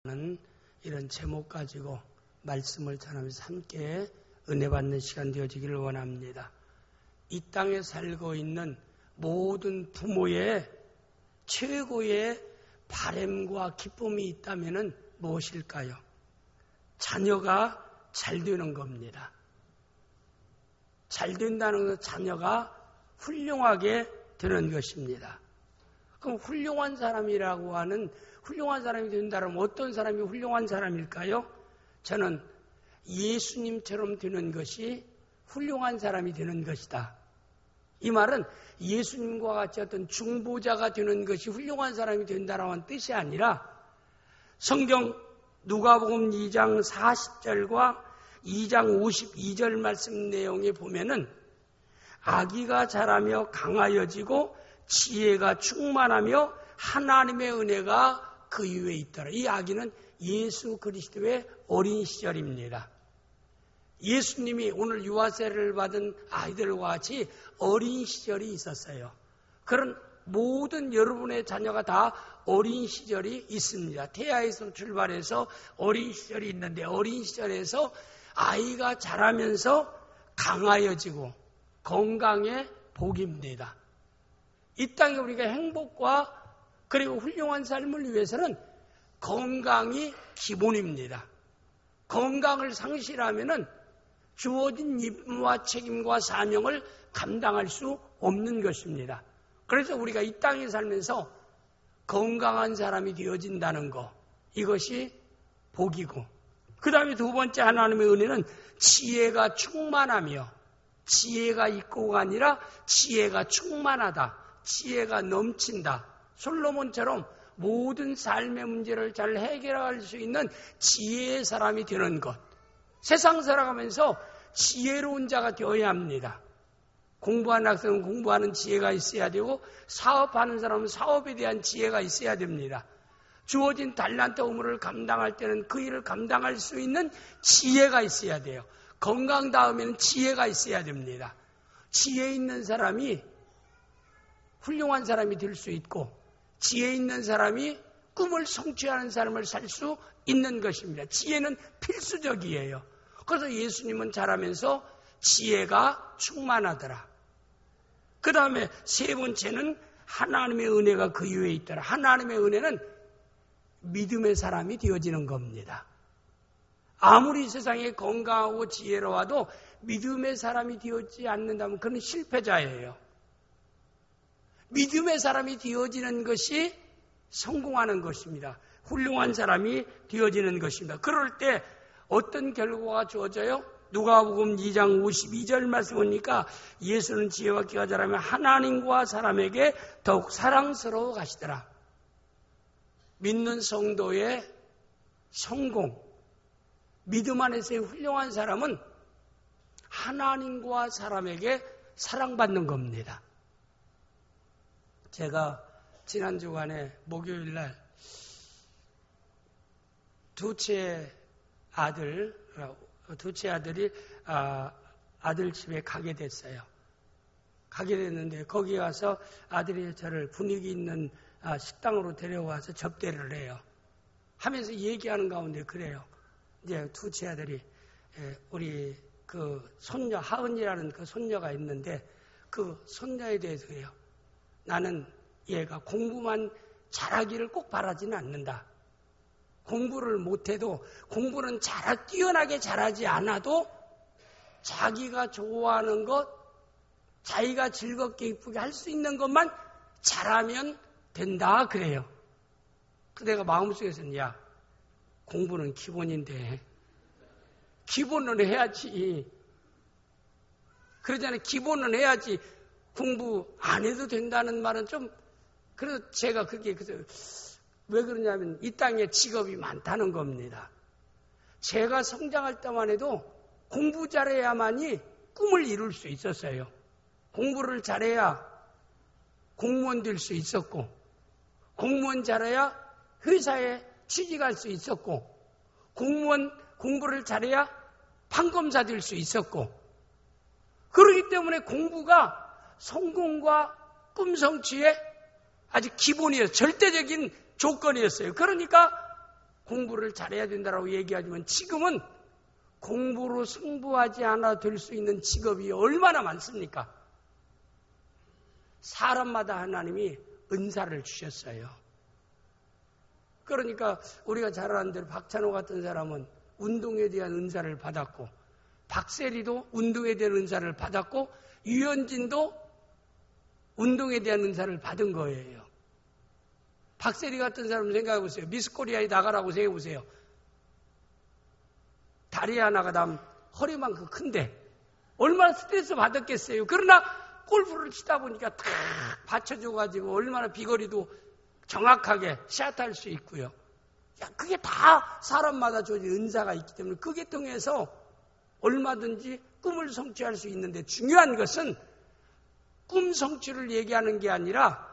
는 이런 제목 가지고 말씀을 전하면서 함께 은혜 받는 시간 되어지기를 원합니다. 이 땅에 살고 있는 모든 부모의 최고의 바람과 기쁨이 있다면 무엇일까요? 자녀가 잘 되는 겁니다. 잘 된다는 것은 자녀가 훌륭하게 되는 것입니다. 그럼 훌륭한 사람이라고 하는 훌륭한 사람이 된다면 어떤 사람이 훌륭한 사람일까요? 저는 예수님처럼 되는 것이 훌륭한 사람이 되는 것이다. 이 말은 예수님과 같이 어떤 중보자가 되는 것이 훌륭한 사람이 된다라는 뜻이 아니라 성경 누가복음 2장 40절과 2장 52절 말씀 내용에 보면은 아기가 자라며 강하여지고 지혜가 충만하며 하나님의 은혜가 그 위에 있더라. 이 아기는 예수 그리스도의 어린 시절입니다. 예수님이 오늘 유아세를 받은 아이들과 같이 어린 시절이 있었어요. 그런 모든 여러분의 자녀가 다 어린 시절이 있습니다. 태아에서 출발해서 어린 시절이 있는데 어린 시절에서 아이가 자라면서 강하여지고 건강에 복입니다. 이 땅에 우리가 행복과 그리고 훌륭한 삶을 위해서는 건강이 기본입니다. 건강을 상실하면은 주어진 임무와 책임과 사명을 감당할 수 없는 것입니다. 그래서 우리가 이 땅에 살면서 건강한 사람이 되어진다는 것, 이것이 복이고, 그 다음에 두 번째 하나님의 은혜는 지혜가 충만하며, 지혜가 있고가 아니라 지혜가 충만하다, 지혜가 넘친다. 솔로몬처럼 모든 삶의 문제를 잘 해결할 수 있는 지혜의 사람이 되는 것. 세상 살아가면서 지혜로운 자가 되어야 합니다. 공부하는 학생은 공부하는 지혜가 있어야 되고 사업하는 사람은 사업에 대한 지혜가 있어야 됩니다. 주어진 달란트 의무를 감당할 때는 그 일을 감당할 수 있는 지혜가 있어야 돼요. 건강 다음에는 지혜가 있어야 됩니다. 지혜 있는 사람이 훌륭한 사람이 될 수 있고 지혜 있는 사람이 꿈을 성취하는 삶을 살 수 있는 것입니다. 지혜는 필수적이에요. 그래서 예수님은 자라면서 지혜가 충만하더라. 그 다음에 세 번째는 하나님의 은혜가 그 위에 있더라. 하나님의 은혜는 믿음의 사람이 되어지는 겁니다. 아무리 세상에 건강하고 지혜로워도 믿음의 사람이 되어지지 않는다면 그는 실패자예요. 믿음의 사람이 되어지는 것이 성공하는 것입니다. 훌륭한 사람이 되어지는 것입니다. 그럴 때 어떤 결과가 주어져요? 누가복음 2장 52절 말씀 보니까 예수는 지혜와 기가 자라며 하나님과 사람에게 더욱 사랑스러워 가시더라. 믿는 성도의 성공, 믿음 안에서의 훌륭한 사람은 하나님과 사람에게 사랑받는 겁니다. 제가 지난 주간에 목요일 날 둘째 아들이 아들 집에 가게 됐어요. 가게 됐는데 거기 가서 아들이 저를 분위기 있는 식당으로 데려와서 접대를 해요. 하면서 얘기하는 가운데 그래요. 이제 둘째 아들이 우리 그 손녀 하은이라는 그 손녀가 있는데 그 손녀에 대해서 해요. 나는 얘가 공부만 잘하기를 꼭 바라지는 않는다. 공부를 못해도 공부는 뛰어나게 잘하지 않아도 자기가 좋아하는 것, 자기가 즐겁게 이쁘게 할 수 있는 것만 잘하면 된다 그래요. 그 내가 마음속에서는 야, 공부는 기본인데 기본은 해야지. 그러잖아요. 기본은 해야지. 공부 안 해도 된다는 말은 좀, 그래서 제가 그게, 왜 그러냐면 이 땅에 직업이 많다는 겁니다. 제가 성장할 때만 해도 공부 잘해야만이 꿈을 이룰 수 있었어요. 공부를 잘해야 공무원 될 수 있었고, 공무원 잘해야 회사에 취직할 수 있었고, 공부를 잘해야 판검사 될 수 있었고, 그렇기 때문에 공부가 성공과 꿈 성취의 아주 기본이었어요. 절대적인 조건이었어요. 그러니까 공부를 잘해야 된다고 얘기하지만 지금은 공부로 승부하지 않아 될 수 있는 직업이 얼마나 많습니까? 사람마다 하나님이 은사를 주셨어요. 그러니까 우리가 잘 아는 대로 박찬호 같은 사람은 운동에 대한 은사를 받았고, 박세리도 운동에 대한 은사를 받았고, 유현진도 운동에 대한 은사를 받은 거예요. 박세리 같은 사람 생각해 보세요. 미스코리아에 나가라고 생각해 보세요. 다리 하나가 허리만큼 큰데 얼마나 스트레스 받았겠어요. 그러나 골프를 치다 보니까 탁 받쳐줘가지고 얼마나 비거리도 정확하게 샷할 수 있고요. 그게 다 사람마다 주어진 은사가 있기 때문에 그게 통해서 얼마든지 꿈을 성취할 수 있는데, 중요한 것은 꿈 성취를 얘기하는 게 아니라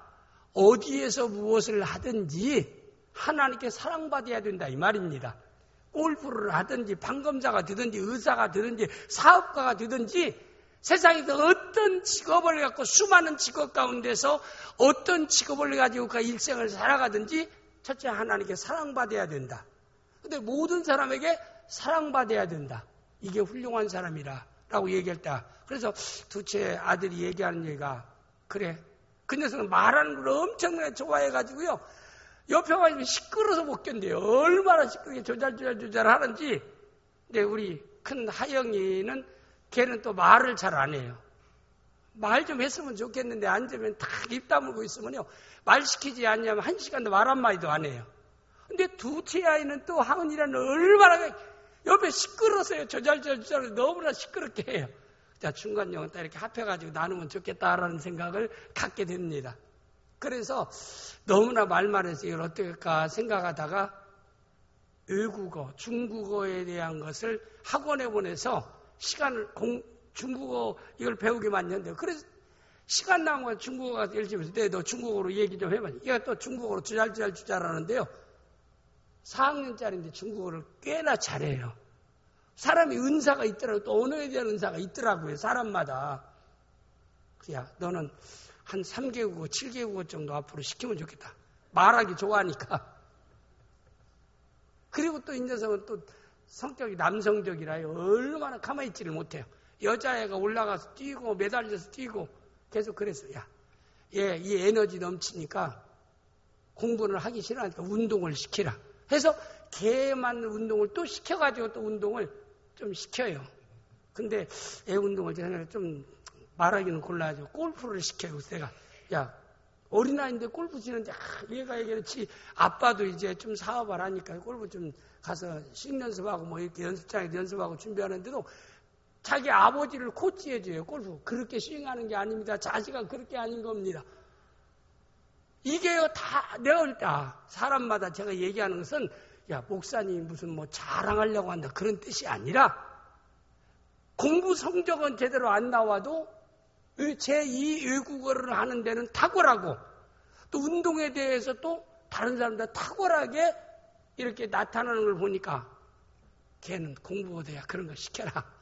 어디에서 무엇을 하든지 하나님께 사랑받아야 된다 이 말입니다. 골프를 하든지 방검자가 되든지 의사가 되든지 사업가가 되든지 세상에서 어떤 직업을 갖고 수많은 직업 가운데서 어떤 직업을 가지고 그 일생을 살아가든지 첫째 하나님께 사랑받아야 된다. 근데 모든 사람에게 사랑받아야 된다. 이게 훌륭한 사람이라고 얘기할 때, 그래서 두째 아들이 얘기하는 얘기가, 그래, 그 녀석은 말하는 걸 엄청나게 좋아해가지고요, 옆에 와서 시끄러워서 못 견뎌요. 얼마나 시끄럽게 조잘조잘 하는지. 근데 우리 큰 하영이는 걔는 또 말을 잘 안 해요. 말 좀 했으면 좋겠는데 앉으면 다 입 다물고 있으면요, 말 시키지 않냐면 1시간도 말 한마디도 안 해요. 근데 두째 아이는 또 하은이라는 얼마나 옆에 시끄러워서요. 조잘조잘 너무나 시끄럽게 해요. 자, 중간용은 딱 이렇게 합해가지고 나누면 좋겠다라는 생각을 갖게 됩니다. 그래서 너무나 말만 해서 이걸 어떻게 할까 생각하다가 외국어, 중국어에 대한 것을 학원에 보내서 시간을 중국어 이걸 배우기만 했는데, 그래서 시간 남으면 중국어가 열심히 해서 너 중국어로 얘기 좀 해봐. 얘가 또 중국어로 주잘 하는데요. 4학년짜리인데 중국어를 꽤나 잘해요. 사람이 은사가 있더라고요. 또 언어에 대한 은사가 있더라고요. 사람마다. 야, 너는 한 3개국어, 7개국어 정도 앞으로 시키면 좋겠다. 말하기 좋아하니까. 그리고 또 이 녀석은 또 성격이 남성적이라요. 얼마나 가만히 있지를 못해요. 여자애가 올라가서 뛰고 매달려서 뛰고 계속 그랬어요. 야, 얘 이 에너지 넘치니까 공부를 하기 싫어하니까 운동을 시키라. 해서 걔에 맞는 운동을 또 시켜가지고 또 운동을 좀 시켜요. 근데 애 운동을 제가 좀 말하기는 곤란하죠. 골프를 시켜요. 그래서 내가, 야, 어린아이인데 골프 치는데, 얘가 얘기했지. 아빠도 이제 좀 사업을 하니까 골프 좀 가서 식 연습하고 뭐 이렇게 연습장에서 연습하고 준비하는데도 자기 아버지를 코치해줘요. 골프. 그렇게 스윙하는 게 아닙니다. 자세가 그렇게 아닌 겁니다. 이게요, 다, 내가 볼 때, 사람마다 제가 얘기하는 것은, 야, 목사님 무슨 뭐 자랑하려고 한다. 그런 뜻이 아니라, 공부 성적은 제대로 안 나와도, 제2 외국어를 하는 데는 탁월하고, 또 운동에 대해서 또 다른 사람들 탁월하게 이렇게 나타나는 걸 보니까, 걔는 공부보다야 그런 거 시켜라.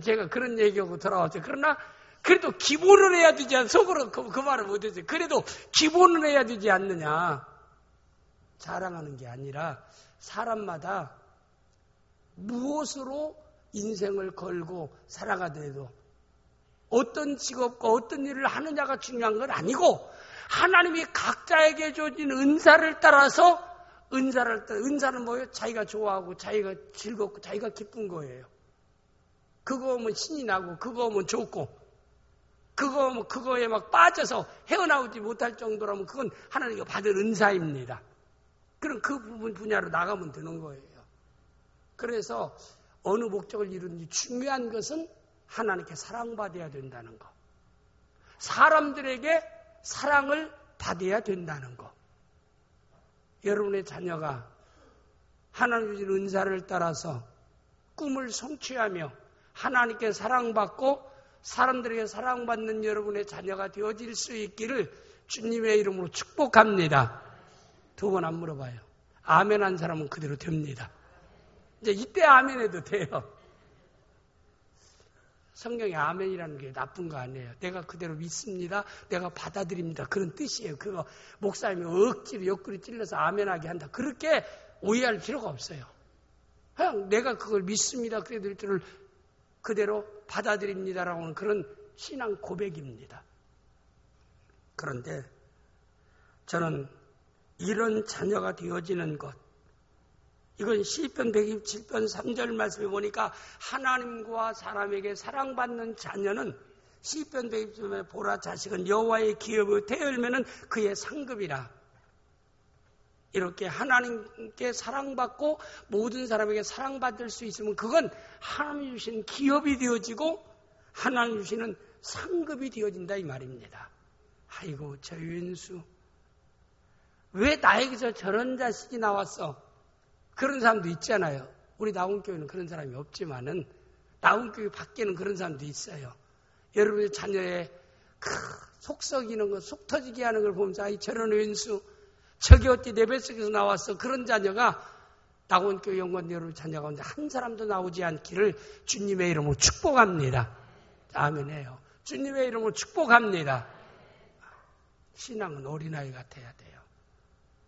제가 그런 얘기하고 돌아왔어요. 그러나, 그래도 기본을 해야 되지 않냐. 속으로 그 말을 못했어요. 그래도 기본을 해야 되지 않느냐. 자랑하는 게 아니라 사람마다 무엇으로 인생을 걸고 살아가더라도 어떤 직업과 어떤 일을 하느냐가 중요한 건 아니고, 하나님이 각자에게 주어진 은사를 따라서 은사는 뭐예요? 자기가 좋아하고 자기가 즐겁고 자기가 기쁜 거예요. 그거 오면 신이 나고 그거 오면 좋고 그거에 막 빠져서 헤어나오지 못할 정도라면 그건 하나님께 받은 은사입니다. 그럼 그 부분 분야로 나가면 되는 거예요. 그래서 어느 목적을 이루는지 중요한 것은 하나님께 사랑받아야 된다는 거. 사람들에게 사랑을 받아야 된다는 거. 여러분의 자녀가 하나님 주신 은사를 따라서 꿈을 성취하며 하나님께 사랑받고 사람들에게 사랑받는 여러분의 자녀가 되어질 수 있기를 주님의 이름으로 축복합니다. 두 번 안 물어봐요. 아멘 한 사람은 그대로 됩니다. 이제 이때 아멘 해도 돼요. 성경에 아멘이라는 게 나쁜 거 아니에요. 내가 그대로 믿습니다. 내가 받아들입니다. 그런 뜻이에요. 그거 목사님이 억지로 옆구리 찔러서 아멘하게 한다. 그렇게 오해할 필요가 없어요. 그냥 내가 그걸 믿습니다. 그대로 받아들입니다라고 하는 그런 신앙 고백입니다. 그런데 저는 이런 자녀가 되어지는 것, 이건 시편 127편 3절 말씀에 보니까 하나님과 사람에게 사랑받는 자녀는 시편 127편에 보라 자식은 여호와의 기업을 태열면은 그의 상급이라. 이렇게 하나님께 사랑받고 모든 사람에게 사랑받을 수 있으면 그건 하나님 주신 기업이 되어지고 하나님 주시는 상급이 되어진다 이 말입니다. 아이고 저 윤수 왜 나에게서 저런 자식이 나왔어? 그런 사람도 있잖아요. 우리 나훈교회는 그런 사람이 없지만은 나훈교회 밖에는 그런 사람도 있어요. 여러분의 자녀의 속 썩이는 거, 속 터지게 하는 걸 보면서 아이 저런 왼수 저기 어찌 내 뱃속에서 나왔어. 그런 자녀가 나훈교회 연구원 여러분 자녀 가운데 한 사람도 나오지 않기를 주님의 이름으로 축복합니다. 아멘해요. 주님의 이름으로 축복합니다. 신앙은 어린아이 같아야 돼요.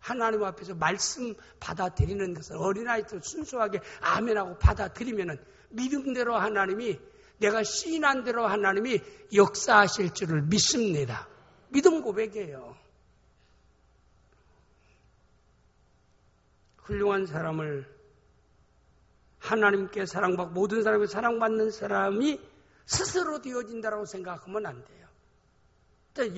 하나님 앞에서 말씀 받아들이는 것을 어린아이도 순수하게 아멘하고 받아들이면은 믿음대로 하나님이 내가 시인한 대로 하나님이 역사하실 줄을 믿습니다. 믿음 고백이에요. 훌륭한 사람을 하나님께 사랑받고 모든 사람에게 사랑받는 사람이 스스로 되어진다고 생각하면 안 돼요.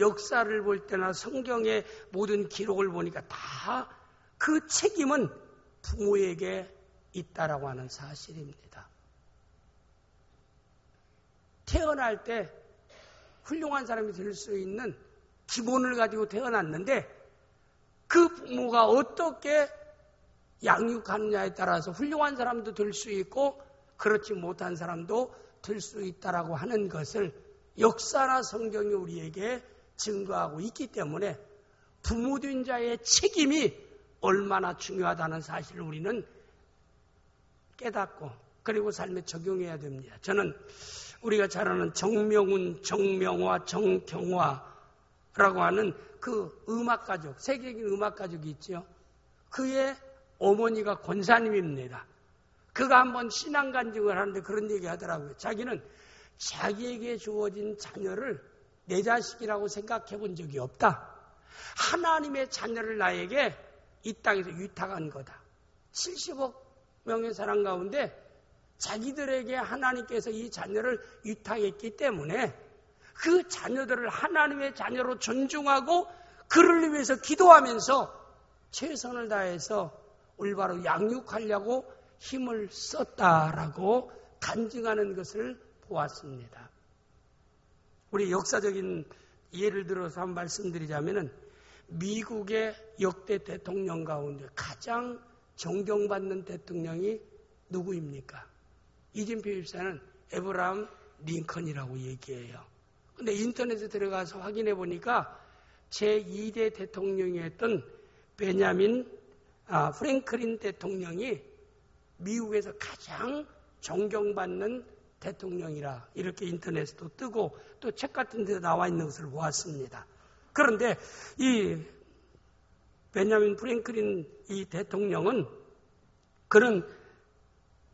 역사를 볼 때나 성경의 모든 기록을 보니까 다 그 책임은 부모에게 있다라고 하는 사실입니다. 태어날 때 훌륭한 사람이 될 수 있는 기본을 가지고 태어났는데 그 부모가 어떻게 양육하느냐에 따라서 훌륭한 사람도 될 수 있고 그렇지 못한 사람도 될 수 있다라고 하는 것을 역사나 성경이 우리에게 증거하고 있기 때문에 부모된 자의 책임이 얼마나 중요하다는 사실을 우리는 깨닫고 그리고 삶에 적용해야 됩니다. 저는 우리가 잘 아는 정명훈, 정명화, 정경화라고 하는 그 음악가족, 세계적인 음악가족이 있죠. 그의 어머니가 권사님입니다. 그가 한번 신앙 간증을 하는데 그런 얘기 하더라고요. 자기는 자기에게 주어진 자녀를 내 자식이라고 생각해 본 적이 없다. 하나님의 자녀를 나에게 이 땅에서 위탁한 거다. 70억 명의 사람 가운데 자기들에게 하나님께서 이 자녀를 위탁했기 때문에 그 자녀들을 하나님의 자녀로 존중하고 그를 위해서 기도하면서 최선을 다해서 올바로 양육하려고 힘을 썼다라고 간증하는 것을 보았습니다. 우리 역사적인 예를 들어서 한번 말씀드리자면은 미국의 역대 대통령 가운데 가장 존경받는 대통령이 누구입니까? 이진표 집사는 에브라함 링컨이라고 얘기해요. 근데 인터넷에 들어가서 확인해 보니까 제2대 대통령이었던 베냐민 프랭클린 대통령이 미국에서 가장 존경받는 대통령이라 이렇게 인터넷에도 뜨고 또 책 같은 데 나와 있는 것을 보았습니다. 그런데 이 베냐민 프랭클린 이 대통령은 그는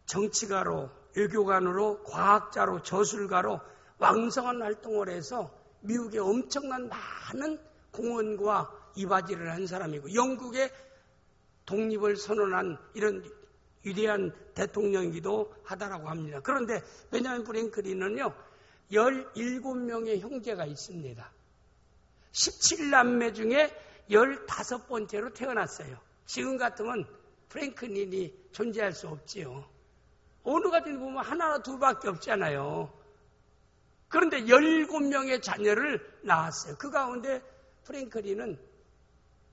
정치가로 외교관으로 과학자로 저술가로 왕성한 활동을 해서 미국에 엄청난 많은 공헌과 이바지를 한 사람이고 영국의 독립을 선언한 이런 위대한 대통령이기도 하다라고 합니다. 그런데 베냐민 프랭클린은요 17명의 형제가 있습니다. 17남매 중에 15번째로 태어났어요. 지금 같으면 프랭클린이 존재할 수 없지요. 어느 같은 데 보면 하나나 둘밖에 없잖아요. 그런데 17명의 자녀를 낳았어요. 그 가운데 프랭클린은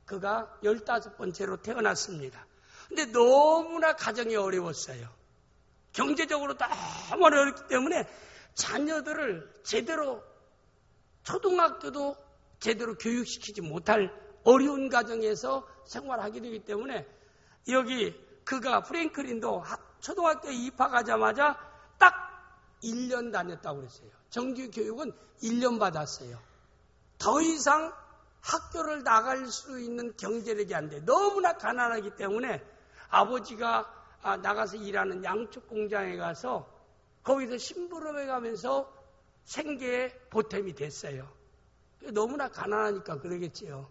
그가 15번째로 태어났습니다. 근데 너무나 가정이 어려웠어요. 경제적으로 너무 어렵기 때문에 자녀들을 제대로 초등학교도 제대로 교육시키지 못할 어려운 가정에서 생활하게 되기 때문에 여기 그가 프랭클린도 초등학교에 입학하자마자 딱 1년 다녔다고 그랬어요. 정규 교육은 1년 받았어요. 더 이상 학교를 나갈 수 있는 경제력이 안 돼. 너무나 가난하기 때문에 아버지가 나가서 일하는 양축 공장에 가서 거기서 심부름해 가면서 생계의 보탬이 됐어요. 너무나 가난하니까 그러겠지요.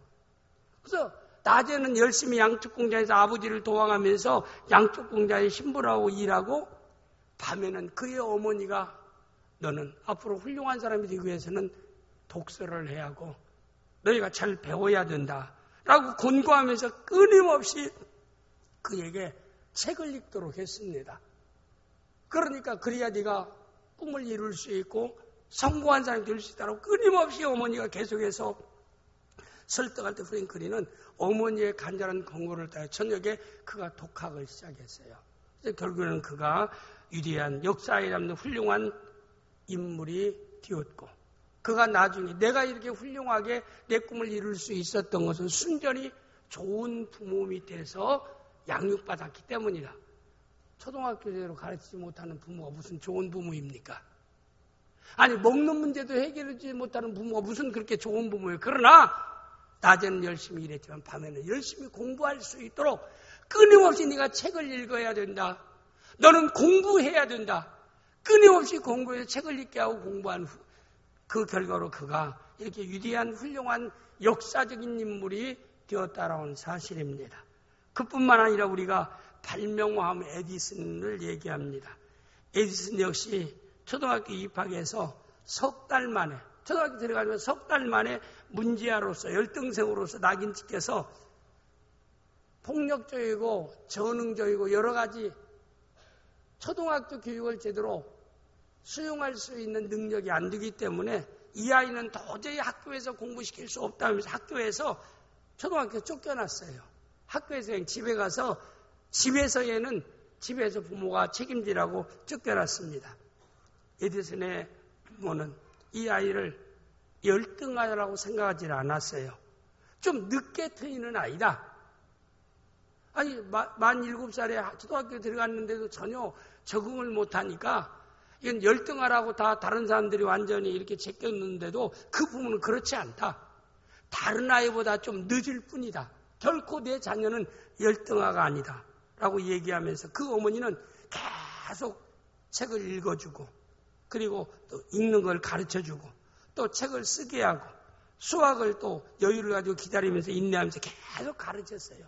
그래서 낮에는 열심히 양축 공장에서 아버지를 도와가면서 양축 공장에 심부름하고 일하고, 밤에는 그의 어머니가 너는 앞으로 훌륭한 사람이 되기 위해서는 독서를 해야 하고 너희가 잘 배워야 된다 라고 권고하면서 끊임없이 그에게 책을 읽도록 했습니다. 그러니까 그래야 네가 꿈을 이룰 수 있고 성공한 사람이 될 수 있다고 끊임없이 어머니가 계속해서 설득할 때 프랭클린은 어머니의 간절한 권고를 따라 저녁에 그가 독학을 시작했어요. 그래서 결국에는 그가 위대한 역사에 남는 훌륭한 인물이 되었고, 그가 나중에 내가 이렇게 훌륭하게 내 꿈을 이룰 수 있었던 것은 순전히 좋은 부모 밑에서 양육받았기 때문이다. 초등학교대로 가르치지 못하는 부모가 무슨 좋은 부모입니까? 아니, 먹는 문제도 해결하지 못하는 부모가 무슨 그렇게 좋은 부모예요. 그러나 낮에는 열심히 일했지만 밤에는 열심히 공부할 수 있도록 끊임없이 네가 책을 읽어야 된다. 너는 공부해야 된다. 끊임없이 공부해서 책을 읽게 하고 공부한 후, 그 결과로 그가 이렇게 위대한 훌륭한 역사적인 인물이 되었다라는 사실입니다. 그뿐만 아니라 우리가 발명왕 에디슨을 얘기합니다. 에디슨 역시 초등학교 입학해서 석 달 만에, 초등학교 들어가면 석 달 만에 문제아로서 열등생으로서 낙인 찍혀서 폭력적이고 전능적이고 여러 가지 초등학교 교육을 제대로 수용할 수 있는 능력이 안 되기 때문에 이 아이는 도저히 학교에서 공부시킬 수 없다면서 학교에서 초등학교 쫓겨났어요. 학교에서 그냥 집에 가서 집에서 부모가 책임지라고 쫓겨났습니다. 에디슨의 부모는 이 아이를 열등하다고 생각하지 않았어요. 좀 늦게 트이는 아이다. 아니, 만 7살에 초등학교 들어갔는데도 전혀 적응을 못하니까 이건 열등하라고 다 다른 사람들이 완전히 이렇게 제꼈는데도 그 부모는 그렇지 않다. 다른 아이보다 좀 늦을 뿐이다. 결코 내 자녀는 열등아가 아니다. 라고 얘기하면서 그 어머니는 계속 책을 읽어주고, 그리고 또 읽는 걸 가르쳐주고, 또 책을 쓰게 하고, 수학을 또 여유를 가지고 기다리면서 인내하면서 계속 가르쳤어요.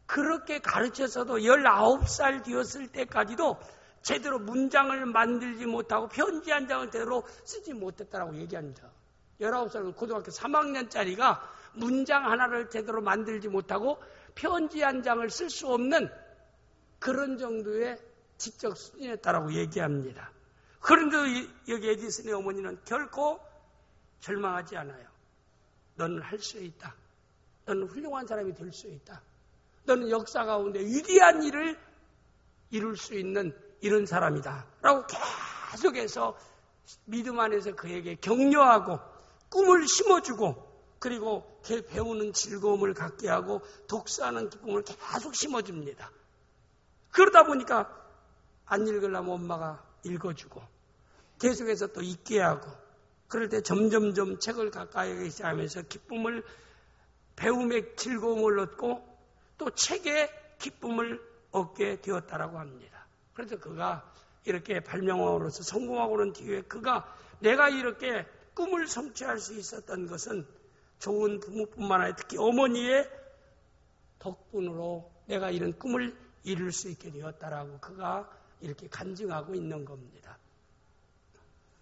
그렇게 가르쳐서도 19살 되었을 때까지도 제대로 문장을 만들지 못하고 편지 한 장을 제대로 쓰지 못했다라고 얘기합니다. 19살 고등학교 3학년짜리가 문장 하나를 제대로 만들지 못하고 편지 한 장을 쓸 수 없는 그런 정도의 지적 수준이었다라고 얘기합니다. 그런데 여기 에디슨의 어머니는 결코 절망하지 않아요. 너는 할 수 있다. 너는 훌륭한 사람이 될 수 있다. 너는 역사 가운데 위대한 일을 이룰 수 있는 이런 사람이다. 라고 계속해서 믿음 안에서 그에게 격려하고 꿈을 심어주고, 그리고 배우는 즐거움을 갖게 하고 독서하는 기쁨을 계속 심어줍니다. 그러다 보니까 안 읽으려면 엄마가 읽어주고 계속해서 또 읽게 하고, 그럴 때 점점점 책을 가까이 하기 시작하면서 기쁨을, 배움의 즐거움을 얻고 또 책의 기쁨을 얻게 되었다라고 합니다. 그래서 그가 이렇게 발명왕으로서 성공하고는 뒤에 그가 내가 이렇게 꿈을 성취할 수 있었던 것은 좋은 부모뿐만 아니라 특히 어머니의 덕분으로 내가 이런 꿈을 이룰 수 있게 되었다라고 그가 이렇게 간증하고 있는 겁니다.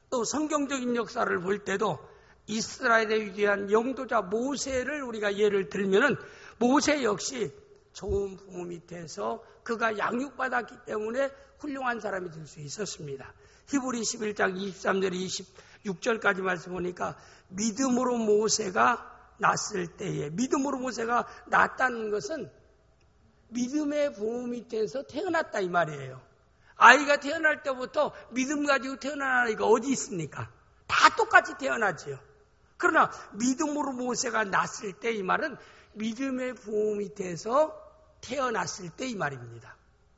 또 성경적인 역사를 볼 때도 이스라엘의 위대한 영도자 모세를 우리가 예를 들면은 모세 역시 좋은 부모 밑에서 그가 양육받았기 때문에 훌륭한 사람이 될 수 있었습니다. 히브리 11장 23절 26절까지 말씀 보니까 믿음으로 모세가 낳았을 때에, 믿음으로 모세가 낳았다는 것은 믿음의 부모 밑에서 태어났다 이 말이에요. 아이가 태어날 때부터 믿음 가지고 태어난 아이가 어디 있습니까? 다 똑같이 태어나지요. 그러나 믿음으로 모세가 낳았을 때 이 말은 믿음의 부모 밑에서 태어났을 때 이 말입니다.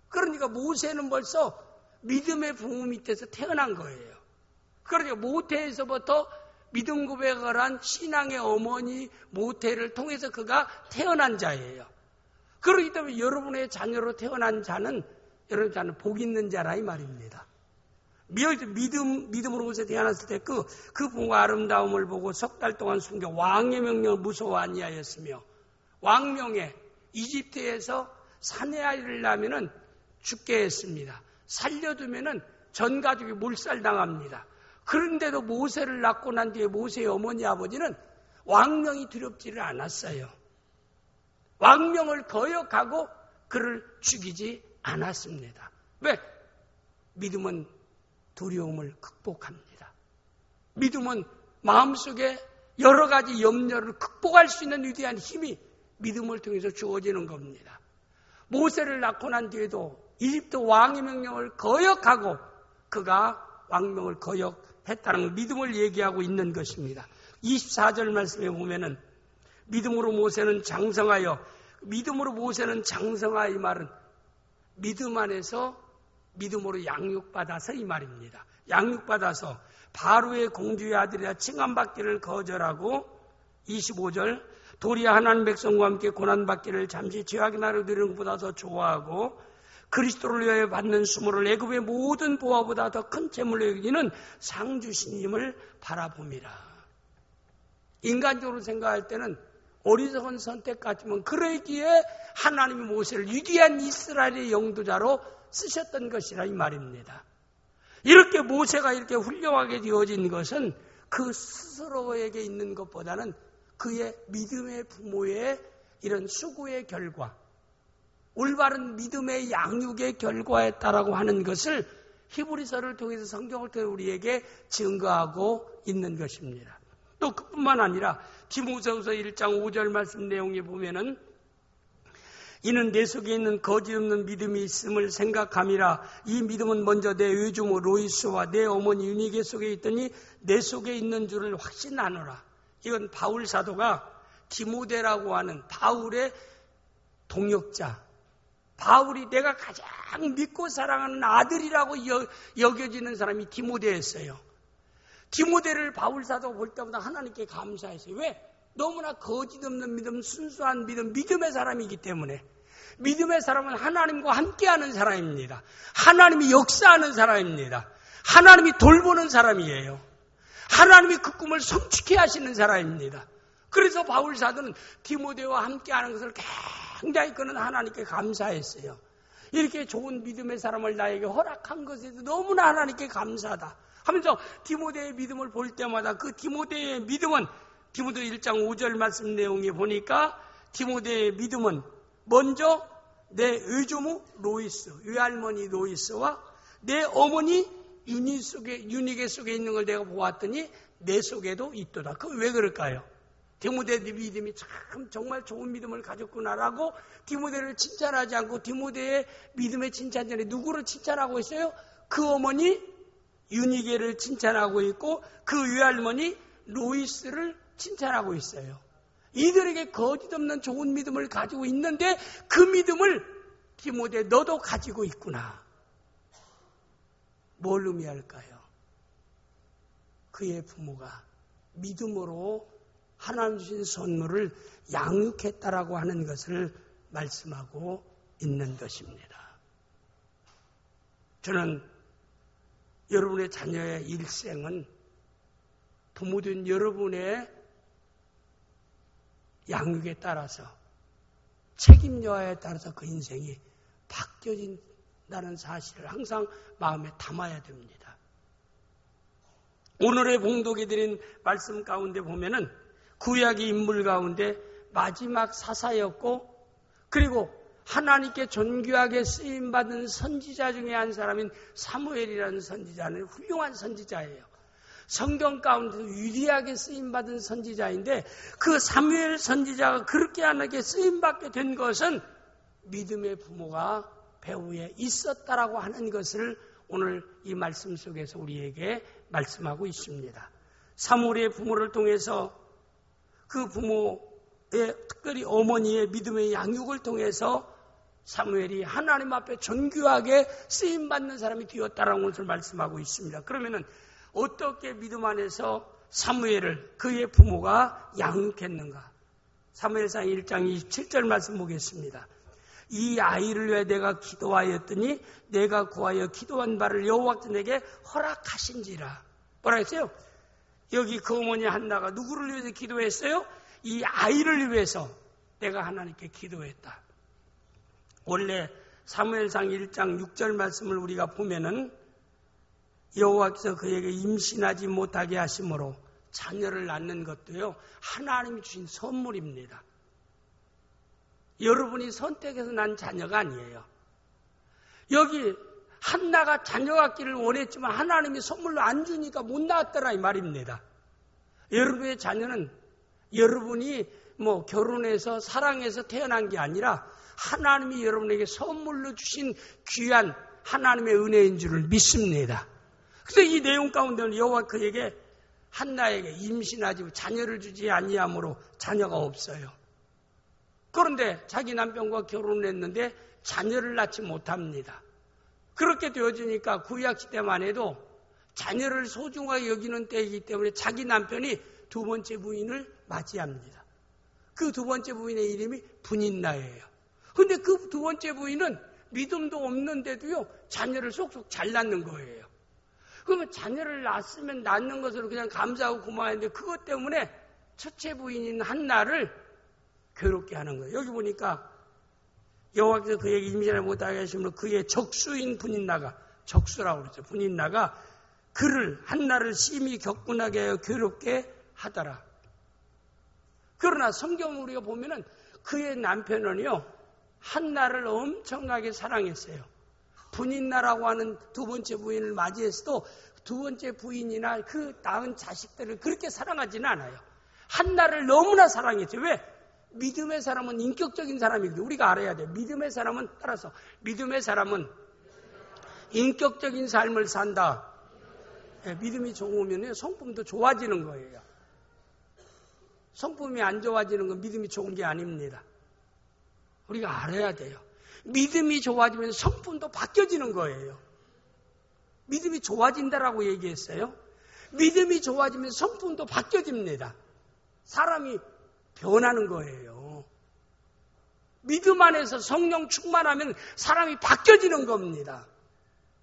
그러니까 모세는 벌써 믿음의 부모 밑에서 태어난 거예요. 그러니까 모태에서부터 믿음 고백을 한 신앙의 어머니 모태를 통해서 그가 태어난 자예요. 그렇기 때문에 여러분의 자녀로 태어난 자는 여러분 자는 복 있는 자라 이 말입니다. 믿음으로부터 태어났을 때 그 부모가 아름다움을 보고 석 달 동안 숨겨 왕의 명령을 무서워 아니하였으며 왕명에 이집트에서 사내아이를 낳으면은 죽게 했습니다. 살려두면은 전 가족이 몰살당합니다. 그런데도 모세를 낳고 난 뒤에 모세의 어머니 아버지는 왕명이 두렵지를 않았어요. 왕명을 거역하고 그를 죽이지 않았습니다. 왜? 믿음은 두려움을 극복합니다. 믿음은 마음속에 여러 가지 염려를 극복할 수 있는 위대한 힘이 믿음을 통해서 주어지는 겁니다. 모세를 낳고 난 뒤에도 이집트 왕의 명령을 거역하고 그가 왕명을 거역했다는 믿음을 얘기하고 있는 것입니다. 24절 말씀에 보면은 믿음으로 모세는 장성하여 이 말은 믿음 안에서 믿음으로 양육받아서 이 말입니다. 양육받아서 바로의 공주의 아들이라 칭함받기를 거절하고 25절 도리어 하나님 백성과 함께 고난받기를 잠시 죄악의 나를 누리는 것보다 더 좋아하고 그리스도를 위하여 받는 수모를 애굽의 모든 보화보다 더 큰 재물로 여기는 상 주시님을 바라봅니다. 인간적으로 생각할 때는 어리석은 선택 같지만 그러기에 하나님이 모세를 위대한 이스라엘의 영도자로 쓰셨던 것이라 이 말입니다. 이렇게 모세가 이렇게 훌륭하게 되어진 것은 그 스스로에게 있는 것보다는 그의 믿음의 부모의 이런 수고의 결과, 올바른 믿음의 양육의 결과였다라고 하는 것을 히브리서를 통해서 성경을 통해 우리에게 증거하고 있는 것입니다. 또 그뿐만 아니라 디모데후서 1장 5절 말씀 내용에 보면은 이는 내 속에 있는 거짓없는 믿음이 있음을 생각함이라. 이 믿음은 먼저 내 의주모 로이스와 내 어머니 유니게 속에 있더니 내 속에 있는 줄을 확신하노라. 이건 바울 사도가 디모데라고 하는 바울의 동역자, 바울이 내가 가장 믿고 사랑하는 아들이라고 여겨지는 사람이 디모데였어요. 디모데를 바울 사도가 볼 때마다 하나님께 감사했어요. 왜? 너무나 거짓 없는 믿음, 순수한 믿음, 믿음의 사람이기 때문에. 믿음의 사람은 하나님과 함께하는 사람입니다. 하나님이 역사하는 사람입니다. 하나님이 돌보는 사람이에요. 하나님이 그 꿈을 성취케 하시는 사람입니다. 그래서 바울 사도는 디모데와 함께하는 것을 굉장히 그는 하나님께 감사했어요. 이렇게 좋은 믿음의 사람을 나에게 허락한 것에도 너무나 하나님께 감사하다 하면서 디모데의 믿음을 볼 때마다 그 디모데의 믿음은 디모데 1장 5절 말씀 내용에 보니까 디모데의 믿음은 먼저 내 의조모 로이스, 외할머니 로이스와 내 어머니 유니게 속에 있는 걸 내가 보았더니 내 속에도 있도다. 그 왜 그럴까요? 디모데의 믿음이 참 정말 좋은 믿음을 가졌구나라고 디모데를 칭찬하지 않고 디모데의 믿음의 칭찬 전에 누구를 칭찬하고 있어요? 그 어머니 유니게를 칭찬하고 있고 그 외할머니 로이스를 칭찬하고 있어요. 이들에게 거짓 없는 좋은 믿음을 가지고 있는데 그 믿음을 디모데 너도 가지고 있구나. 뭘 의미할까요? 그의 부모가 믿음으로 하나님 주신 선물을 양육했다라고 하는 것을 말씀하고 있는 것입니다. 저는 여러분의 자녀의 일생은 부모된 여러분의 양육에 따라서 책임여하에 따라서 그 인생이 바뀌어진다는 사실을 항상 마음에 담아야 됩니다. 오늘의 봉독에 드린 말씀 가운데 보면은 구약의 인물 가운데 마지막 사사였고 그리고 하나님께 존귀하게 쓰임받은 선지자 중에 한 사람인 사무엘이라는 선지자는 훌륭한 선지자예요. 성경 가운데서 위대하게 쓰임받은 선지자인데 그 사무엘 선지자가 그렇게 하나님께 쓰임받게 된 것은 믿음의 부모가 배후에 있었다라고 하는 것을 오늘 이 말씀 속에서 우리에게 말씀하고 있습니다. 사무엘의 부모를 통해서 그 부모의 특별히 어머니의 믿음의 양육을 통해서 사무엘이 하나님 앞에 존귀하게 쓰임받는 사람이 되었다라는 것을 말씀하고 있습니다. 그러면은 어떻게 믿음 안에서 사무엘을 그의 부모가 양육했는가? 사무엘상 1장 27절 말씀 보겠습니다. 이 아이를 위해 내가 기도하였더니 내가 구하여 기도한 바를 여호와께서 내게 허락하신지라. 뭐라 했어요? 여기 그 어머니 한나가 누구를 위해서 기도했어요? 이 아이를 위해서 내가 하나님께 기도했다. 원래 사무엘상 1장 6절 말씀을 우리가 보면은 여호와께서 그에게 임신하지 못하게 하심으로 자녀를 낳는 것도요, 하나님이 주신 선물입니다. 여러분이 선택해서 난 자녀가 아니에요. 여기 한나가 자녀 갖기를 원했지만 하나님이 선물로 안 주니까 못 낳았더라 이 말입니다. 여러분의 자녀는 여러분이 결혼해서 사랑해서 태어난 게 아니라 하나님이 여러분에게 선물로 주신 귀한 하나님의 은혜인 줄을 믿습니다. 그래서 이 내용 가운데는 여호와 그에게 한나에게 임신하지 자녀를 주지 아니하므로 자녀가 없어요. 그런데 자기 남편과 결혼을 했는데 자녀를 낳지 못합니다. 그렇게 되어지니까 구약시대만 해도 자녀를 소중하게 여기는 때이기 때문에 자기 남편이 두 번째 부인을 맞이합니다. 그 두 번째 부인의 이름이 분인나예요. 그런데 그 두 번째 부인은 믿음도 없는데도요, 자녀를 쏙쏙 잘 낳는 거예요. 그러면 자녀를 낳았으면 낳는 것으로 그냥 감사하고 고마워했는데 그것 때문에 첫째 부인인 한나를 괴롭게 하는 거예요. 여기 보니까 여호와께서 그에게 임신을 못하게 하시므로 그의 적수인 분인나가, 적수라고 그러죠. 분인나가 그를 한나를 심히 격분하게 하여 괴롭게 하더라. 그러나 성경을 우리가 보면은 그의 남편은요, 한나를 엄청나게 사랑했어요. 분인나라고 하는 두 번째 부인을 맞이했어도 두 번째 부인이나 그 낳은 자식들을 그렇게 사랑하지는 않아요. 한나를 너무나 사랑했죠. 왜? 믿음의 사람은 인격적인 사람이거든요. 우리가 알아야 돼요. 믿음의 사람은 따라서 믿음의 사람은 인격적인 삶을 산다. 믿음이 좋으면 성품도 좋아지는 거예요. 성품이 안 좋아지는 건 믿음이 좋은 게 아닙니다. 우리가 알아야 돼요. 믿음이 좋아지면 성품도 바뀌어지는 거예요. 믿음이 좋아진다라고 얘기했어요. 믿음이 좋아지면 성품도 바뀌어집니다. 사람이 변하는 거예요. 믿음 안에서 성령 충만하면 사람이 바뀌어지는 겁니다.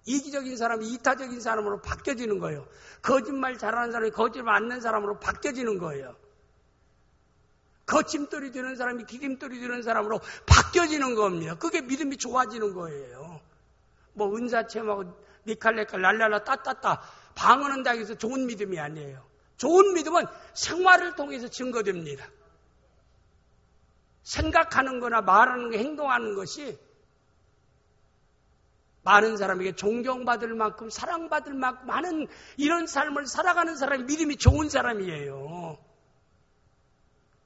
이기적인 사람이 이타적인 사람으로 바뀌어지는 거예요. 거짓말 잘하는 사람이 거짓말 안 하는 사람으로 바뀌어지는 거예요. 거침돌이 되는 사람이 기김돌이 되는 사람으로 바뀌어지는 겁니다. 그게 믿음이 좋아지는 거예요. 은사체험하고 니칼레칼 랄랄라 따따따 방언한다고 해서 좋은 믿음이 아니에요. 좋은 믿음은 생활을 통해서 증거됩니다. 생각하는 거나 말하는 거, 행동하는 것이 많은 사람에게 존경받을 만큼 사랑받을 만큼 많은 이런 삶을 살아가는 사람이 믿음이 좋은 사람이에요.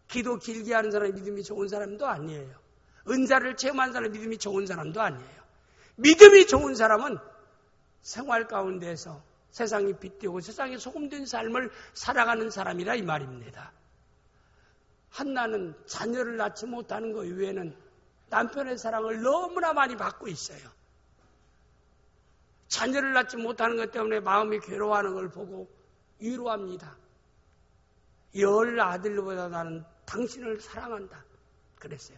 기도 길게 하는 사람이 믿음이 좋은 사람도 아니에요. 은사를 체험한 사람이 믿음이 좋은 사람도 아니에요. 믿음이 좋은 사람은 생활 가운데서 세상이 빛되고 세상에 소금된 삶을 살아가는 사람이라 이 말입니다. 한나는 자녀를 낳지 못하는 것 이외에는 남편의 사랑을 너무나 많이 받고 있어요. 자녀를 낳지 못하는 것 때문에 마음이 괴로워하는 걸 보고 위로합니다. 10 아들보다 나는 당신을 사랑한다. 그랬어요.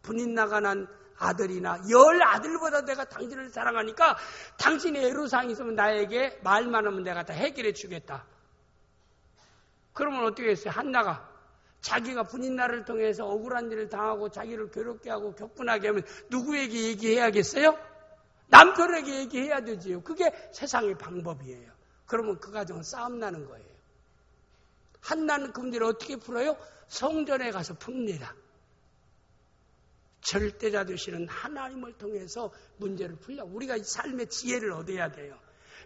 분인나가 난 아들이나 10 아들보다 내가 당신을 사랑하니까 당신이 애로사항이 있으면 나에게 말만 하면 내가 다 해결해 주겠다. 그러면 어떻게 했어요? 한나가 자기가 분인나를 통해서 억울한 일을 당하고 자기를 괴롭게 하고 격분하게 하면 누구에게 얘기해야겠어요? 남편에게 얘기해야 되지요. 그게 세상의 방법이에요. 그러면 그 가정은 싸움 나는 거예요. 한나는 그 문제를 어떻게 풀어요? 성전에 가서 풉니다. 절대자 되시는 하나님을 통해서 문제를 풀려. 우리가 이 삶의 지혜를 얻어야 돼요.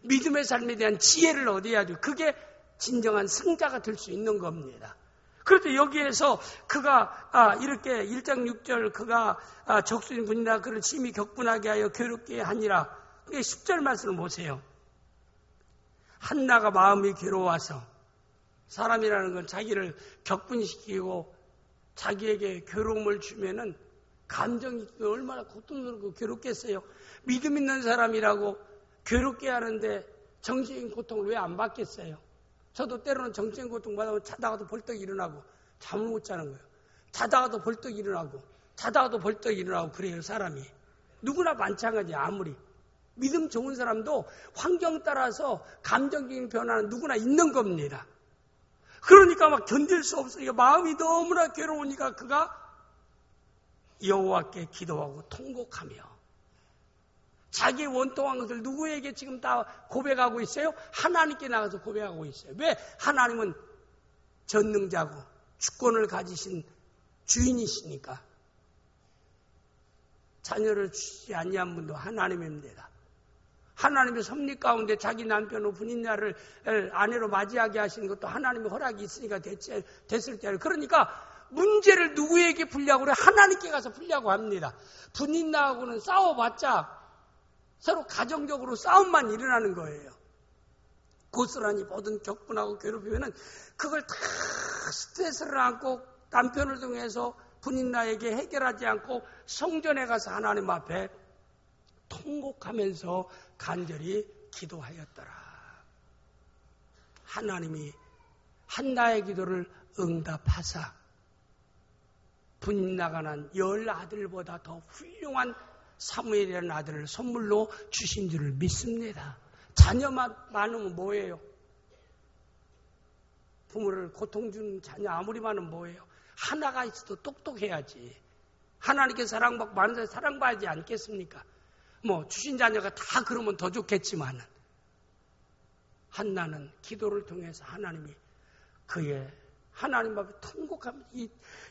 믿음의 삶에 대한 지혜를 얻어야 돼요. 그게 진정한 승자가 될 수 있는 겁니다. 그런데 여기에서 그가 이렇게 1장 6절 그가 적수인 분이라 그를 심히 격분하게 하여 괴롭게 하니라. 10절 말씀을 보세요. 한나가 마음이 괴로워서 사람이라는 건 자기를 격분시키고 자기에게 괴로움을 주면은 감정이 얼마나 고통스럽고 괴롭겠어요. 믿음 있는 사람이라고 괴롭게 하는데 정신적인 고통을 왜 안 받겠어요? 저도 때로는 정신적인 고통 받으면 자다가도 벌떡 일어나고 잠을 못 자는 거예요. 자다가도 벌떡 일어나고 자다가도 벌떡 일어나고 그래요, 사람이. 누구나 마찬가지야, 아무리. 믿음 좋은 사람도 환경 따라서 감정적인 변화는 누구나 있는 겁니다. 그러니까 막 견딜 수 없으니까 마음이 너무나 괴로우니까 그가 여호와께 기도하고 통곡하며 자기의 원통한 것을 누구에게 지금 다 고백하고 있어요? 하나님께 나가서 고백하고 있어요. 왜? 하나님은 전능자고 주권을 가지신 주인이시니까. 자녀를 주시지 아니한 분도 하나님입니다. 하나님의 섭리 가운데 자기 남편의 분인날을 아내로 맞이하게 하시는 것도 하나님의 허락이 있으니까 됐을 때를. 그러니까 문제를 누구에게 풀려고 그래? 하나님께 가서 풀려고 합니다. 분인날하고는 싸워봤자 서로 가정적으로 싸움만 일어나는 거예요. 고스란히 모든 격분하고 괴롭히면은 그걸 다 스트레스를 안고 남편을 통해서 분인날에게 해결하지 않고 성전에 가서 하나님 앞에 통곡하면서 간절히 기도하였더라. 하나님이 한나의 기도를 응답하사 분인나가 난 10 아들보다 더 훌륭한 사무엘이라는 아들을 선물로 주신 줄을 믿습니다. 자녀만 많으면 뭐예요? 부모를 고통 주는 자녀 아무리 많으면 뭐예요? 하나가 있어도 똑똑해야지. 하나님께 사랑받고 많은 사람이 사랑받지 않겠습니까? 뭐 주신 자녀가 다 그러면 더 좋겠지만은 한나는 기도를 통해서 하나님이 그의 하나님 앞에 통곡합니다.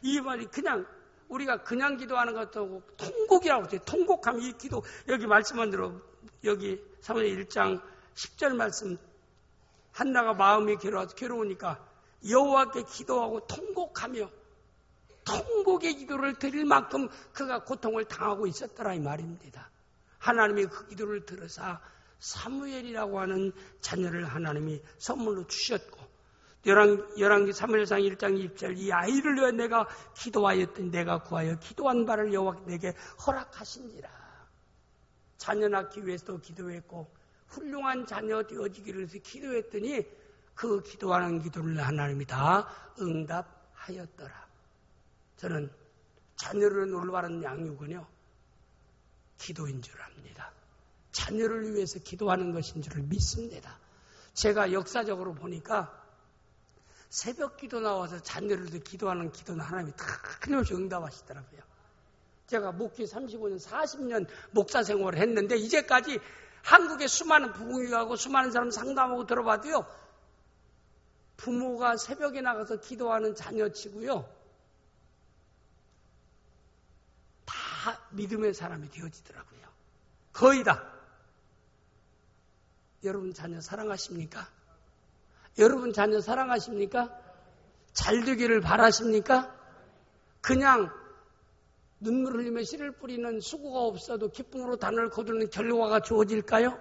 이 말이 그냥 우리가 그냥 기도하는 것도 통곡이라고 해요. 통곡하면 이 기도 여기 말씀만 들어 여기 사무엘 1장 10절 말씀 한나가 마음이 괴로우니까 여호와께 기도하고 통곡하며 통곡의 기도를 드릴 만큼 그가 고통을 당하고 있었더라 이 말입니다. 하나님이 그 기도를 들으사 사무엘이라고 하는 자녀를 하나님이 선물로 주셨고 열왕기 사무엘상 1장 20절 이 아이를 위해 내가 기도하였더니 내가 구하여 기도한 바를 여호와께 내게 허락하신지라. 자녀 낳기 위해서도 기도했고 훌륭한 자녀 되어지기를 위해서 기도했더니 그 기도하는 기도를 하나님이 다 응답하였더라. 저는 자녀를 놀라는 양육은요 기도인 줄 압니다. 자녀를 위해서 기도하는 것인 줄 믿습니다. 제가 역사적으로 보니까 새벽 기도 나와서 자녀를 위해서 기도하는 기도는 하나님이 다 끊임없이 응답하시더라고요. 제가 목회 35년, 40년 목사 생활을 했는데 이제까지 한국에 수많은 부흥회하고 수많은 사람 상담하고 들어봐도요. 부모가 새벽에 나가서 기도하는 자녀치고요. 다 믿음의 사람이 되어지더라고요. 거의 다. 여러분 자녀 사랑하십니까? 여러분 자녀 사랑하십니까? 잘 되기를 바라십니까? 그냥 눈물 흘리며 씨를 뿌리는 수고가 없어도 기쁨으로 단을 거두는 결과가 주어질까요?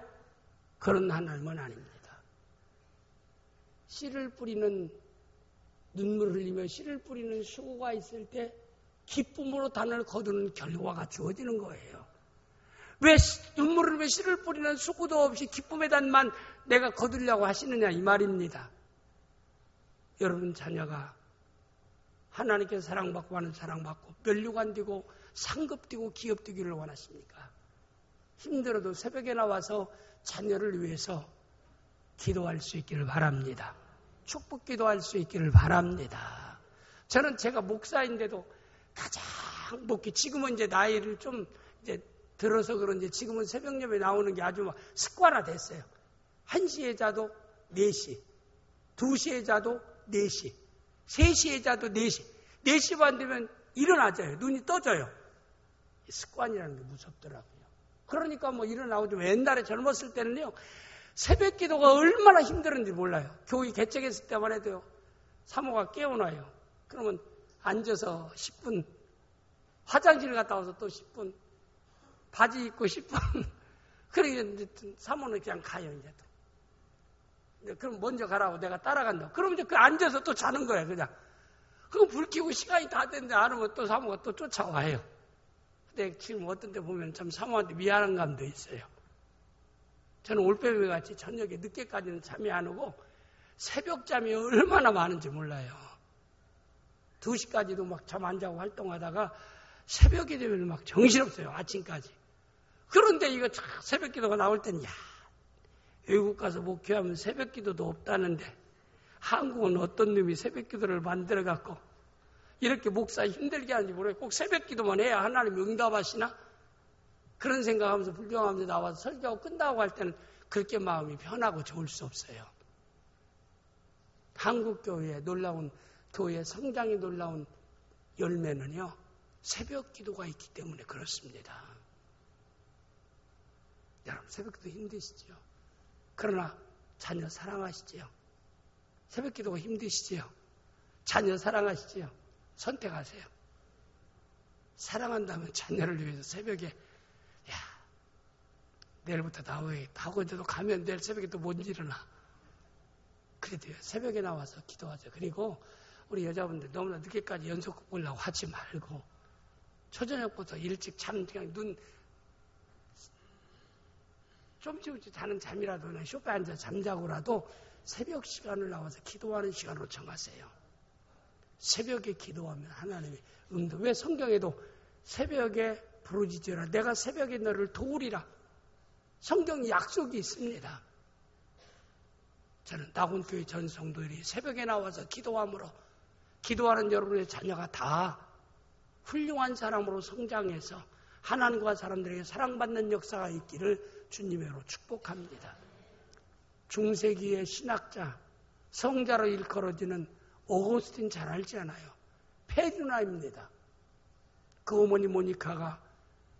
그런 하나님은 아닙니다. 씨를 뿌리는 눈물 흘리며 씨를 뿌리는 수고가 있을 때 기쁨으로 단을 거두는 결과가 주어지는 거예요. 왜 눈물 흘리며 씨를 뿌리는 수고도 없이 기쁨의 단만 내가 거두려고 하시느냐 이 말입니다. 여러분 자녀가 하나님께 사랑받고 하는 사랑받고 멸류관 되고 상급되고 기업되기를 원하십니까? 힘들어도 새벽에 나와서 자녀를 위해서 기도할 수 있기를 바랍니다. 축복 기도할 수 있기를 바랍니다. 저는 제가 목사인데도 가장 지금은 이제 나이를 좀 이제 들어서 그런지 지금은 새벽 예배 나오는 게 아주 습관화됐어요. 1시에 자도 4시, 2시에 자도 4시, 3시에 자도 4시, 4시 반 되면 일어나져요. 눈이 떠져요. 습관이라는 게 무섭더라고요. 그러니까 일어나고 옛날에 젊었을 때는요. 새벽 기도가 얼마나 힘들었는지 몰라요. 교회 개척했을 때만 해도요. 사모가 깨워놔요. 그러면 앉아서 10분, 화장실 갔다 와서 또 10분, 바지 입고 10분. 그러니까 사모는 그냥 가요, 이제. 그럼 먼저 가라고 내가 따라간다. 그럼 이제 그 앉아서 또 자는 거야, 그냥. 그럼 불 켜고 시간이 다 됐는데 안 오면 또 사모가 또 쫓아와요. 근데 지금 어떤 데 보면 참 사모한테 미안한 감도 있어요. 저는 올빼미 같이 저녁에 늦게까지는 잠이 안 오고 새벽 잠이 얼마나 많은지 몰라요. 2시까지도 막 잠 안 자고 활동하다가 새벽이 되면 막 정신없어요. 아침까지. 그런데 이거 새벽 기도가 나올 땐 외국 가서 목회하면 새벽 기도도 없다는데 한국은 어떤 놈이 새벽 기도를 만들어갖고 이렇게 목사 힘들게 하는지 모르겠고 꼭 새벽 기도만 해야 하나님이 응답하시나? 그런 생각하면서 불평하면서 나와서 설교하고 끝나고 할 때는 그렇게 마음이 편하고 좋을 수 없어요. 한국 교회의 놀라운 교회의 성장이 놀라운 열매는요. 새벽 기도가 있기 때문에 그렇습니다. 여러분 새벽 기도 힘드시죠? 그러나 자녀 사랑하시지요? 새벽 기도가 힘드시지요? 자녀 사랑하시지요? 선택하세요. 사랑한다면 자녀를 위해서 새벽에 내일부터 나와야겠다 하고 이제도 가면 내일 새벽에 또 못 일어나. 그래도요. 새벽에 나와서 기도하죠. 그리고 우리 여자분들 너무나 늦게까지 연속극 보려고 하지 말고 초저녁부터 일찍 그냥 눈 쫌쫌쫌 자는 잠이라도 그냥 쇼파에 앉아 잠자고라도 새벽 시간을 나와서 기도하는 시간으로 정하세요. 새벽에 기도하면 하나님이 응답. 왜 성경에도 새벽에 부르짖으라 내가 새벽에 너를 도우리라. 성경 약속이 있습니다. 저는 낙원교회 전 성도들이 새벽에 나와서 기도함으로 기도하는 여러분의 자녀가 다 훌륭한 사람으로 성장해서 하나님과 사람들에게 사랑받는 역사가 있기를 주님으로 축복합니다. 중세기의 신학자, 성자로 일컬어지는 오거스틴 잘 알지 않아요? 페류나입니다. 그 어머니 모니카가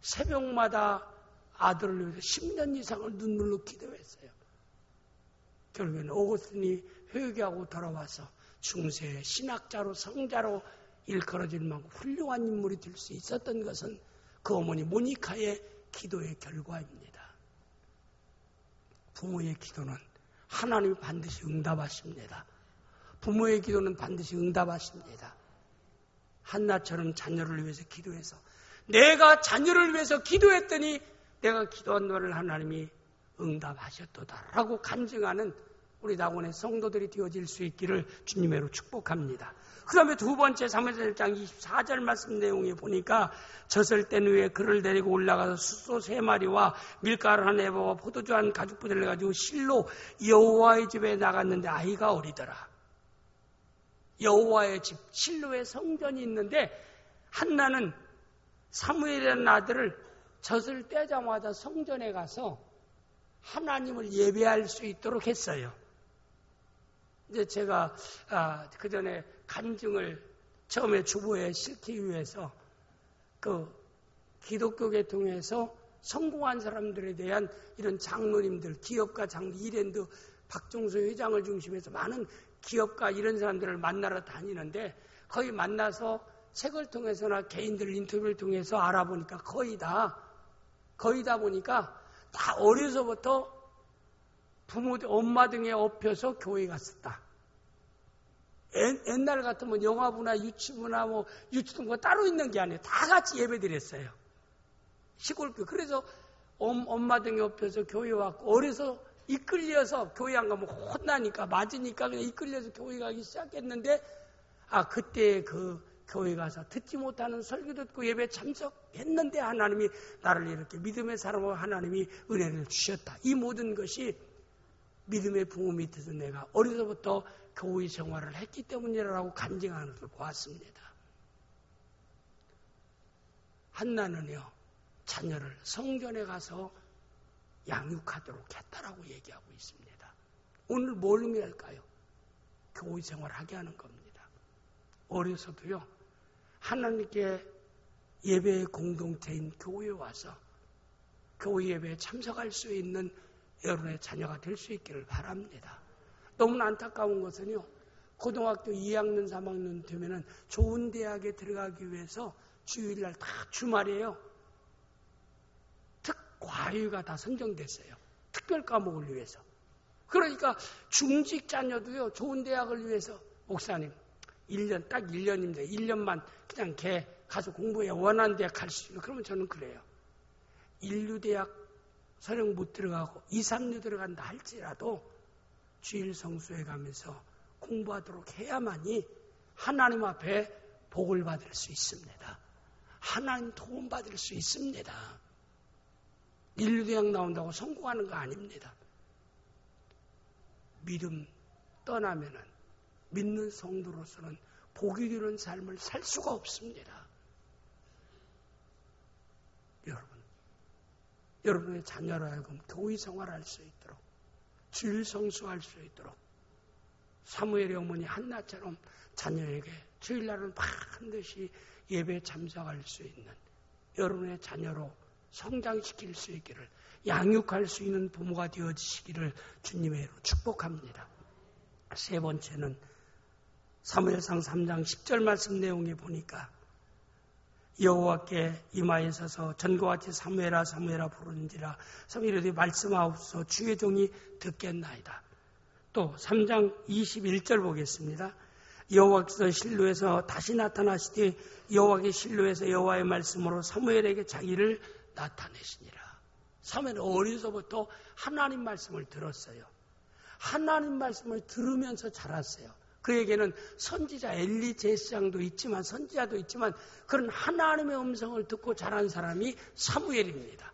새벽마다 아들을 위해서 10년 이상을 눈물로 기도했어요. 결국에는 오거스틴이 회개하고 돌아와서 중세의 신학자로 성자로 일컬어질 만큼 훌륭한 인물이 될 수 있었던 것은 그 어머니 모니카의 기도의 결과입니다. 부모의 기도는 하나님이 반드시 응답하십니다. 부모의 기도는 반드시 응답하십니다. 한나처럼 자녀를 위해서 기도해서 내가 자녀를 위해서 기도했더니 내가 기도한 너를 하나님이 응답하셨도다라고 간증하는 우리 낙원의 성도들이 되어질 수 있기를 주님으로 축복합니다. 그 다음에 두 번째 사무엘상 1장 24절 말씀 내용에 보니까 젖을 뗀 후에 그를 데리고 올라가서 숫소 3마리와 밀가루 한 에바와 포도주 한 가죽부대를 가지고 실로 여호와의 집에 나갔는데 아이가 어리더라. 여호와의 집 실로에 성전이 있는데 한나는 사무엘이라는 아들을 젖을 떼자마자 성전에 가서 하나님을 예배할 수 있도록 했어요. 이제 제가 그 전에 간증을 처음에 주보에 실기 위해서 그 기독교 계통에서 성공한 사람들에 대한 이런 장로님들, 기업가 이랜드 박종수 회장을 중심해서 많은 기업가 이런 사람들을 만나러 다니는데 거기 만나서 책을 통해서나 개인들 인터뷰를 통해서 알아보니까 거의 다 보니까 다 어려서부터 부모, 엄마 등에 업혀서 교회 갔었다. 옛날 같으면 영화부나 유치부나 유치동거 따로 있는 게 아니에요. 다 같이 예배 드렸어요. 시골교. 그래서 엄마 등에 업혀서 교회 왔고 어려서 이끌려서 교회 안 가면 혼나니까 맞으니까 그냥 이끌려서 교회 가기 시작했는데 그때 그 교회 가서 듣지 못하는 설교 듣고 예배 참석했는데 하나님이 나를 이렇게 믿음의 사람으로 하나님이 은혜를 주셨다. 이 모든 것이 믿음의 부모 밑에서 내가 어려서부터 교회 생활을 했기 때문이라고 간증하는 것을 보았습니다. 한나는요 자녀를 성전에 가서 양육하도록 했다라고 얘기하고 있습니다. 오늘 뭘 의미할까요? 교회 생활을 하게 하는 겁니다. 어려서도요 하나님께 예배의 공동체인 교회에 와서 교회 예배에 참석할 수 있는 여러분의 자녀가 될 수 있기를 바랍니다. 너무나 안타까운 것은요 고등학교 2학년 3학년 되면은 좋은 대학에 들어가기 위해서 주일날 다 주말이에요. 특과외가 다 선정됐어요. 특별 과목을 위해서. 그러니까 중직 자녀도요 좋은 대학을 위해서 목사님 1년 딱 1년입니다. 1년만 그냥 걔 가서 공부해 원하는 대학 갈 수 있는. 그러면 저는 그래요. 인류대학 설령 못 들어가고 2, 3년 들어간다 할지라도 주일 성수에 가면서 공부하도록 해야만이 하나님 앞에 복을 받을 수 있습니다. 하나님 도움받을 수 있습니다. 인류대학 나온다고 성공하는 거 아닙니다. 믿음 떠나면은 믿는 성도로서는 복이 되는 삶을 살 수가 없습니다. 여러분의 자녀로 하여금 교회 생활할 수 있도록, 주일 성수할 수 있도록, 사무엘의 어머니 한나처럼 자녀에게 주일날은 반드시 예배에 참석할 수 있는 여러분의 자녀로 성장시킬 수 있기를, 양육할 수 있는 부모가 되어지시기를 주님의 이름으로 축복합니다. 세 번째는 사무엘상 3장 10절 말씀 내용에 보니까 여호와께 이마에 서서 전과 같이 사무엘아 사무엘아 부르는지라 사무엘이 말씀하옵소서 주의 종이 듣겠나이다. 또 3장 21절 보겠습니다. 여호와께서 실로에서 다시 나타나시되 여호와께 실로에서 여호와의 말씀으로 사무엘에게 자기를 나타내시니라. 사무엘은 어려서부터 하나님 말씀을 들었어요. 하나님 말씀을 들으면서 자랐어요. 그에게는 선지자 엘리 제사장도 있지만 선지자도 있지만 그런 하나님의 음성을 듣고 자란 사람이 사무엘입니다.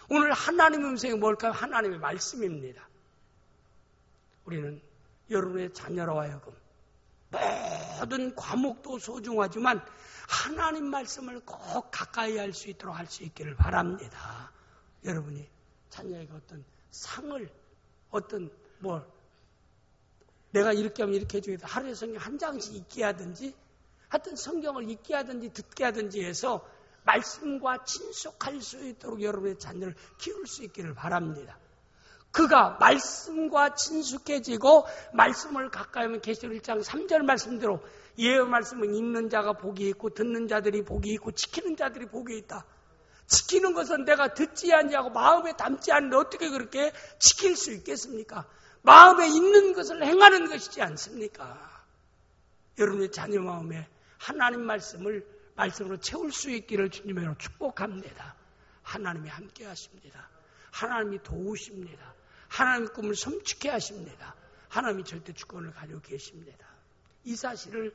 오늘 하나님의 음성이 뭘까요? 하나님의 말씀입니다. 우리는 여러분의 자녀로 하여금 모든 과목도 소중하지만 하나님 말씀을 꼭 가까이 할 수 있도록 할 수 있기를 바랍니다. 여러분이 자녀에게 어떤 상을 내가 이렇게 하면 이렇게 해주겠다. 하루에 성경 한 장씩 읽게 하든지 하여튼 성경을 읽게 하든지 듣게 하든지 해서 말씀과 친숙할 수 있도록 여러분의 자녀를 키울 수 있기를 바랍니다. 그가 말씀과 친숙해지고 말씀을 가까이 하면 계시록 1장 3절 말씀대로 예언 말씀은 읽는 자가 복이 있고 듣는 자들이 복이 있고 지키는 자들이 복이 있다. 지키는 것은 내가 듣지 아니하고 마음에 담지 않는데 어떻게 그렇게 지킬 수 있겠습니까? 마음에 있는 것을 행하는 것이지 않습니까? 여러분의 자녀 마음에 하나님 말씀으로 채울 수 있기를 주님으로 축복합니다. 하나님이 함께 하십니다. 하나님이 도우십니다. 하나님의 꿈을 섬찟해 하십니다. 하나님이 절대 주권을 가지고 계십니다. 이 사실을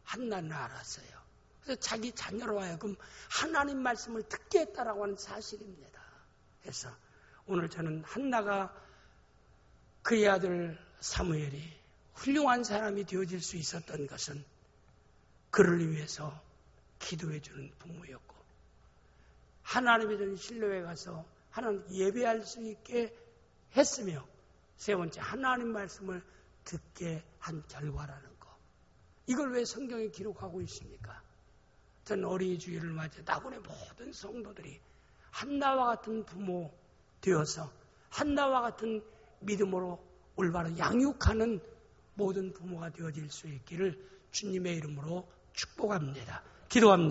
한나는 알았어요. 그래서 자기 자녀로 하여금 하나님 말씀을 듣게 했다라고 하는 사실입니다. 그래서 오늘 저는 한나가 그의 아들 사무엘이 훌륭한 사람이 되어질 수 있었던 것은 그를 위해서 기도해주는 부모였고 하나님의 전 실로에 가서 하나님 예배할 수 있게 했으며 세 번째 하나님 말씀을 듣게 한 결과라는 거. 이걸 왜 성경에 기록하고 있습니까? 전 어린이 주일을 맞아 나군의 모든 성도들이 한나와 같은 부모 되어서 한나와 같은 믿음으로 올바로 양육하는 모든 부모가 되어질 수 있기를 주님의 이름으로 축복합니다. 기도합니다.